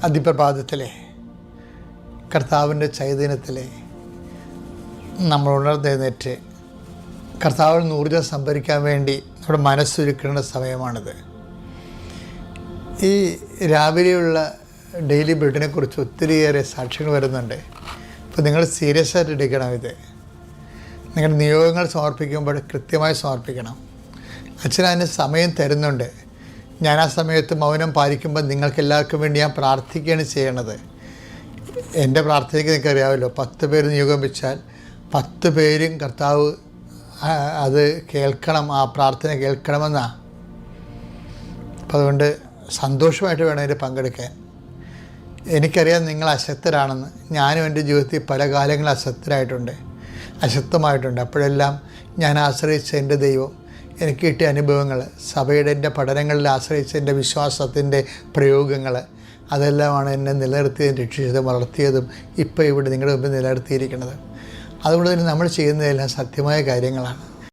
അതിപ്രഭാതത്തിലെ കർത്താവിൻ്റെ ചൈതന്യത്തിലെ നമ്മൾ ഉണർന്നെഴുന്നേറ്റ് കർത്താവിൽ നിന്ന് ഊർജ്ജം സംഭരിക്കാൻ വേണ്ടി നമ്മുടെ മനസ്സൊരുക്കേണ്ട സമയമാണിത്. ഈ രാവിലെയുള്ള ഡെയിലി ബ്രെഡിനെ കുറിച്ച് ഒത്തിരിയേറെ സാക്ഷ്യങ്ങൾ വരുന്നുണ്ട്. അപ്പോൾ നിങ്ങൾ സീരിയസ് ആയിട്ട് എടുക്കണം. ഇത് നിങ്ങളുടെ നിയോഗങ്ങൾ സമർപ്പിക്കുമ്പോൾ കൃത്യമായി സമർപ്പിക്കണം. അച്ഛൻ അതിന് സമയം തരുന്നുണ്ട്. ഞാൻ ആ സമയത്ത് മൗനം പാലിക്കുമ്പോൾ നിങ്ങൾക്ക് എല്ലാവർക്കും വേണ്ടി ഞാൻ പ്രാർത്ഥിക്കുകയാണ് ചെയ്യണത്. എൻ്റെ പ്രാർത്ഥനയ്ക്ക് നിങ്ങൾക്ക് അറിയാമല്ലോ, 10 പേര് നിയോഗം വെച്ചാൽ 10 പേരും കർത്താവ് അത് കേൾക്കണം, ആ പ്രാർത്ഥന കേൾക്കണമെന്നാണ്. അപ്പം അതുകൊണ്ട് സന്തോഷമായിട്ട് വേണം ഇതിൽ പങ്കെടുക്കാൻ. എനിക്കറിയാം നിങ്ങൾ അശക്തരാണെന്ന്. ഞാനും എൻ്റെ ജീവിതത്തിൽ പല കാലങ്ങളും അശക്തമായിട്ടുണ്ട്. അപ്പോഴെല്ലാം ഞാൻ ആശ്രയിച്ച എൻ്റെ ദൈവം, എനിക്ക് കിട്ടിയ അനുഭവങ്ങൾ, സഭയുടെ എൻ്റെ പഠനങ്ങളിൽ ആശ്രയിച്ച എൻ്റെ വിശ്വാസത്തിൻ്റെ പ്രയോഗങ്ങൾ, അതെല്ലാമാണ് എന്നെ നിലനിർത്തിയതും രക്ഷിച്ചതും വളർത്തിയതും ഇപ്പോൾ ഇവിടെ നിങ്ങളുടെ മുമ്പിൽ നിലനിർത്തിയിരിക്കുന്നത്. അതുകൊണ്ട് തന്നെ നമ്മൾ ചെയ്യുന്നതെല്ലാം സത്യമായ കാര്യങ്ങളാണ്.